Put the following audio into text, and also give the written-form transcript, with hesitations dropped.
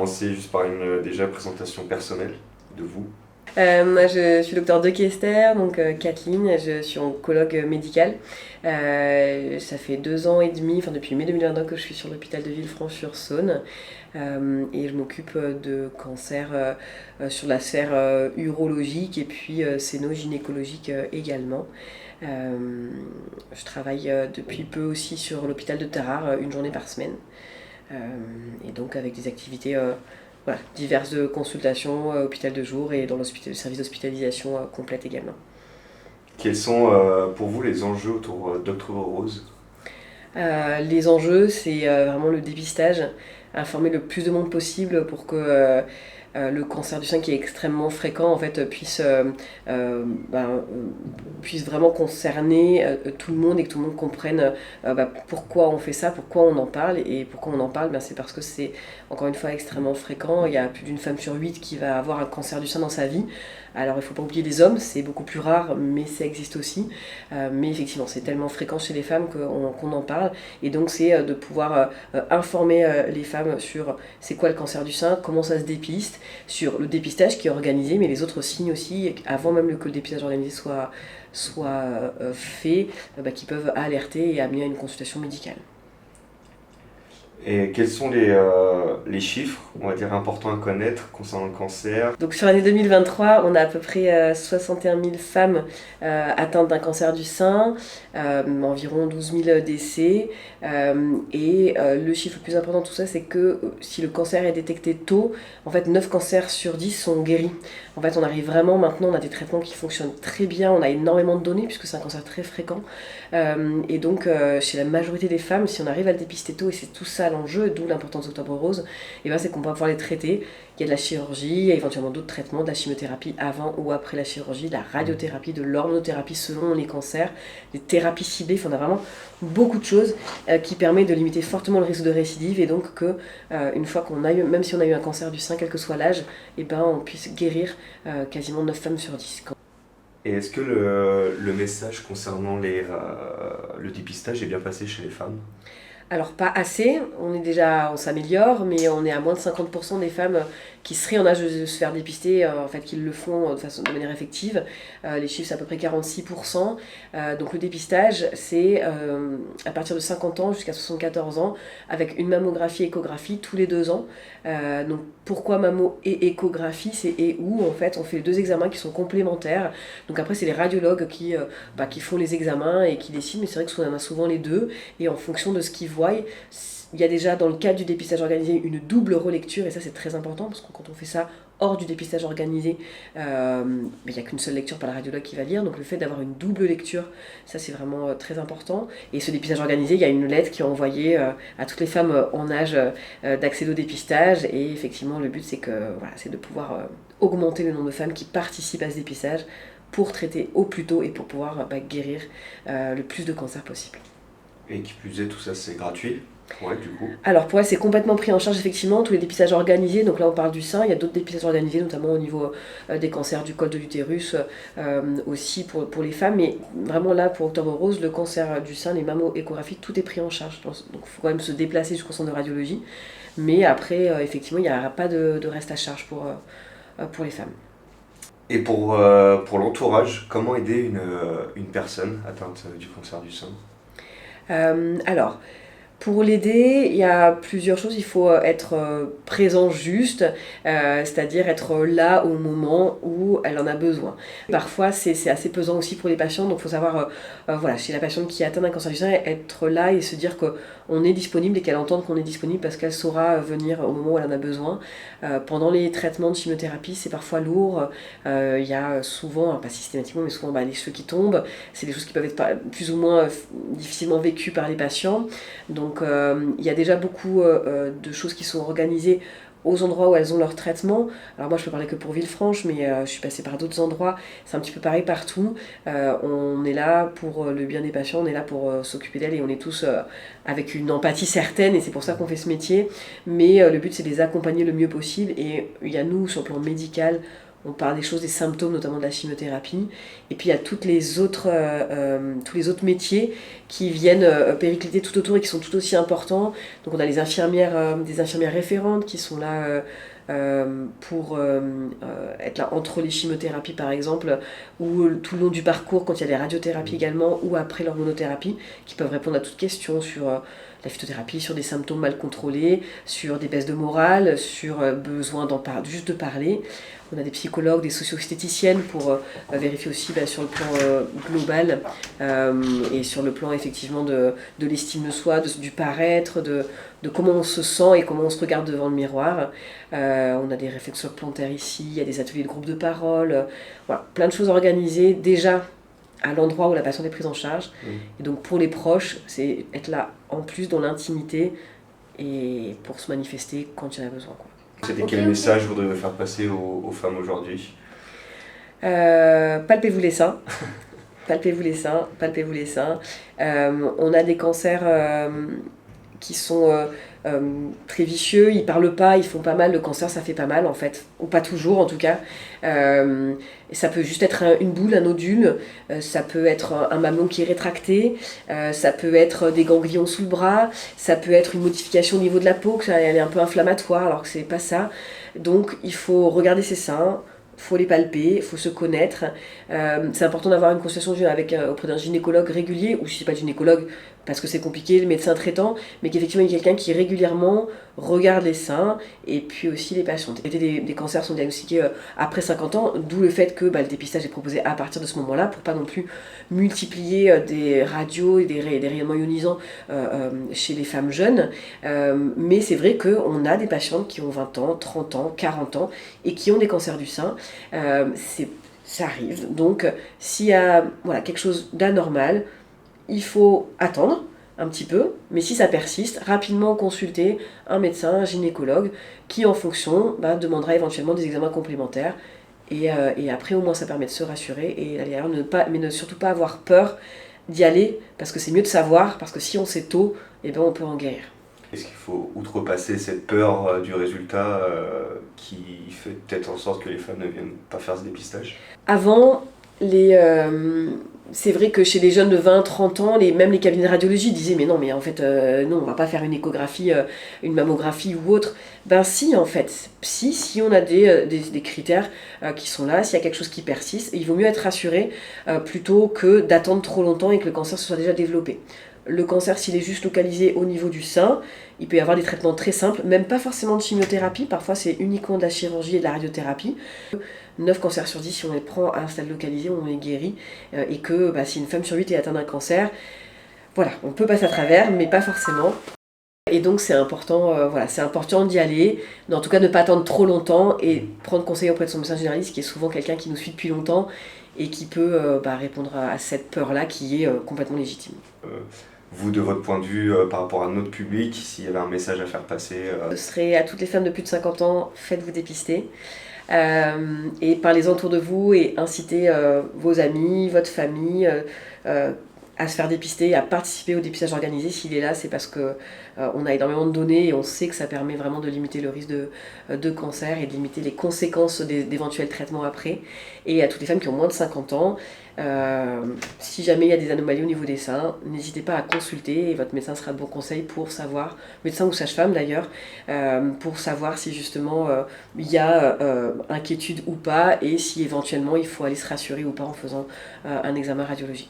commencer juste par une déjà présentation personnelle de vous. Moi, je suis docteur de Kester, donc Kathleen, je suis oncologue médicale. Ça fait 2 ans et demi, enfin depuis mai 2022 que je suis sur l'hôpital de Villefranche-sur-Saône. Et je m'occupe de cancers sur la sphère urologique et puis gynécologique également. Je travaille depuis peu aussi sur l'hôpital de Tarare, une journée par semaine. Et donc avec des activités voilà, diverses de consultations, hôpital de jour et dans le service d'hospitalisation complète également. Quels sont pour vous les enjeux autour d'Octobre Rose? Les enjeux, c'est vraiment le dépistage, informer le plus de monde possible pour que le cancer du sein qui est extrêmement fréquent en fait puisse vraiment concerner tout le monde et que tout le monde comprenne pourquoi on fait ça, pourquoi on en parle et pourquoi on en parle, c'est parce que c'est encore une fois extrêmement fréquent. Il y a plus d'une femme sur 8 qui va avoir un cancer du sein dans sa vie. Alors il ne faut pas oublier les hommes, c'est beaucoup plus rare mais ça existe aussi. Mais effectivement c'est tellement fréquent chez les femmes qu'on en parle et donc c'est de pouvoir informer les femmes sur c'est quoi le cancer du sein, comment ça se dépiste, sur le dépistage qui est organisé, mais les autres signes aussi, avant même que le dépistage organisé soit fait, qui peuvent alerter et amener à une consultation médicale. Et quels sont les chiffres, on va dire, importants à connaître concernant le cancer? Donc sur l'année 2023, on a à peu près 61 000 femmes atteintes d'un cancer du sein, environ 12 000 décès. Et le chiffre le plus important de tout ça, c'est que si le cancer est détecté tôt, en fait 9 cancers sur 10 sont guéris. En fait, on arrive vraiment maintenant, on a des traitements qui fonctionnent très bien, on a énormément de données puisque c'est un cancer très fréquent. Et donc, chez la majorité des femmes, si on arrive à le dépister tôt, et c'est tout ça l'enjeu, d'où l'importance d'Octobre Rose, c'est qu'on va pouvoir les traiter. Il y a de la chirurgie, il y a éventuellement d'autres traitements, de la chimiothérapie avant ou après la chirurgie, de la radiothérapie, de l'hormonothérapie selon les cancers, des thérapies ciblées. On a vraiment beaucoup de choses qui permettent de limiter fortement le risque de récidive et donc que une fois qu'on a eu, même si on a eu un cancer du sein, quel que soit l'âge, on puisse guérir quasiment 9 femmes sur 10. Et est-ce que le message concernant le dépistage est bien passé chez les femmes? Alors pas assez, on s'améliore, mais on est à moins de 50% des femmes qui seraient en âge de se faire dépister, qui le font de manière effective. Les chiffres c'est à peu près 46%. Donc le dépistage c'est à partir de 50 ans jusqu'à 74 ans, avec une mammographie échographie tous les 2 ans. Donc pourquoi mammo et échographie, c'est et où en fait on fait 2 examens qui sont complémentaires. Donc après c'est les radiologues qui font les examens et qui décident, mais c'est vrai que on a souvent les deux et en fonction de ce qu'ils voient. Il y a déjà dans le cadre du dépistage organisé une double relecture et ça c'est très important parce que quand on fait ça hors du dépistage organisé, il n'y a qu'une seule lecture par la radiologue qui va lire, donc le fait d'avoir une double lecture, ça c'est vraiment très important. Et ce dépistage organisé, il y a une lettre qui est envoyée à toutes les femmes en âge d'accéder au dépistage et effectivement le but c'est de pouvoir augmenter le nombre de femmes qui participent à ce dépistage pour traiter au plus tôt et pour pouvoir guérir le plus de cancers possible. Et qui plus est, tout ça c'est gratuit? Ouais, du coup. Alors pour elle c'est complètement pris en charge effectivement, tous les dépistages organisés, donc là on parle du sein, il y a d'autres dépistages organisés notamment au niveau des cancers du col de l'utérus aussi pour les femmes, mais vraiment là pour Octobre Rose, le cancer du sein, les mammo-échographies, tout est pris en charge, donc il faut quand même se déplacer jusqu'au centre de radiologie, mais après effectivement il n'y aura pas de reste à charge pour les femmes. Et pour l'entourage, comment aider une personne atteinte du cancer du sein? Alors, pour l'aider, il y a plusieurs choses. Il faut être présent juste, c'est-à-dire être là au moment où elle en a besoin. Parfois, c'est assez pesant aussi pour les patients, donc il faut savoir, chez la patiente qui atteint un cancer du sein, être là et se dire qu'on est disponible et qu'elle entende qu'on est disponible parce qu'elle saura venir au moment où elle en a besoin. Pendant les traitements de chimiothérapie, c'est parfois lourd. Il y a souvent, pas systématiquement, mais souvent les cheveux qui tombent. C'est des choses qui peuvent être plus ou moins difficilement vécues par les patients. Donc il y a déjà beaucoup de choses qui sont organisées aux endroits où elles ont leur traitement. Alors moi je peux parler que pour Villefranche, mais je suis passée par d'autres endroits, c'est un petit peu pareil partout. On est là pour le bien des patients, on est là pour s'occuper d'elles et on est tous avec une empathie certaine et c'est pour ça qu'on fait ce métier. Mais le but c'est de les accompagner le mieux possible et il y a nous sur le plan médical On parle des choses, des symptômes, notamment de la chimiothérapie. Et puis il y a tous les autres métiers qui viennent péricliter tout autour et qui sont tout aussi importants. Donc on a des infirmières référentes qui sont là pour être là entre les chimiothérapies par exemple, ou tout le long du parcours quand il y a des radiothérapies également, ou après l'hormonothérapie, qui peuvent répondre à toutes questions sur la phytothérapie, sur des symptômes mal contrôlés, sur des baisses de morale, sur besoin juste de parler. On a des psychologues, des socio-esthéticiennes pour vérifier aussi sur le plan global et sur le plan effectivement de l'estime de soi, du paraître, de comment on se sent et comment on se regarde devant le miroir. On a des réflexologues plantaires ici, il y a des ateliers de groupe de parole, voilà, plein de choses organisées déjà à l'endroit où la patiente est prise en charge. Et donc pour les proches, c'est être là en plus dans l'intimité et pour se manifester quand il y en a besoin, quoi. C'était quel message vous voudriez faire passer aux femmes aujourd'hui? Palpez-vous les seins. Palpez-vous les seins, palpez-vous les seins. On a des cancers qui sont très vicieux, ils parlent pas, ils font pas mal. Le cancer, ça fait pas mal en fait, ou pas toujours en tout cas. Ça peut juste être une boule, un nodule, ça peut être un mamelon qui est rétracté, ça peut être des ganglions sous le bras, ça peut être une modification au niveau de la peau, elle est un peu inflammatoire alors que c'est pas ça. Donc il faut regarder ses seins, faut les palper, il faut se connaître. C'est important d'avoir une consultation auprès d'un gynécologue régulier, ou si c'est pas gynécologue, parce que c'est compliqué, le médecin traitant, mais qu'effectivement il y a quelqu'un qui régulièrement regarde les seins, et puis aussi les patientes. Des cancers sont diagnostiqués après 50 ans, d'où le fait que le dépistage est proposé à partir de ce moment-là, pour pas non plus multiplier des radios et des rayonnements ionisants chez les femmes jeunes. Mais c'est vrai qu'on a des patientes qui ont 20 ans, 30 ans, 40 ans, et qui ont des cancers du sein. Ça arrive, donc s'il y a quelque chose d'anormal, il faut attendre un petit peu, mais si ça persiste, rapidement consulter un médecin, un gynécologue, qui en fonction demandera éventuellement des examens complémentaires, et après au moins ça permet de se rassurer, et d'ailleurs ne surtout pas avoir peur d'y aller, parce que c'est mieux de savoir, parce que si on sait tôt, on peut en guérir. Est-ce qu'il faut outrepasser cette peur du résultat qui fait peut-être en sorte que les femmes ne viennent pas faire ce dépistage? Avant, c'est vrai que chez les jeunes de 20-30 ans, même les cabinets de radiologie disaient mais non, en fait, non, on va pas faire une échographie, une mammographie ou autre. Si, en fait, si on a des critères qui sont là, s'il y a quelque chose qui persiste, il vaut mieux être rassuré plutôt que d'attendre trop longtemps et que le cancer se soit déjà développé. Le cancer, s'il est juste localisé au niveau du sein, il peut y avoir des traitements très simples, même pas forcément de chimiothérapie, parfois c'est uniquement de la chirurgie et de la radiothérapie. 9 cancers sur 10, si on les prend à un stade localisé, on les guérit, et que si une femme sur 8 est atteinte d'un cancer, voilà, on peut passer à travers, mais pas forcément. Et donc c'est important, c'est important d'y aller, mais en tout cas ne pas attendre trop longtemps et prendre conseil auprès de son médecin généraliste, qui est souvent quelqu'un qui nous suit depuis longtemps et qui peut répondre à cette peur-là qui est complètement légitime. Vous, de votre point de vue, par rapport à notre public, s'il y avait un message à faire passer Ce serait à toutes les femmes de plus de 50 ans, faites-vous dépister. Et parlez-en autour de vous et incitez vos amis, votre famille à se faire dépister, à participer au dépistage organisé. S'il est là, c'est parce que on a énormément de données et on sait que ça permet vraiment de limiter le risque de cancer et de limiter les conséquences d'éventuels traitements après. Et à toutes les femmes qui ont moins de 50 ans, si jamais il y a des anomalies au niveau des seins, n'hésitez pas à consulter et votre médecin sera de bon conseil pour savoir, médecin ou sage-femme d'ailleurs, pour savoir si justement il y a inquiétude ou pas et si éventuellement il faut aller se rassurer ou pas en faisant un examen radiologique.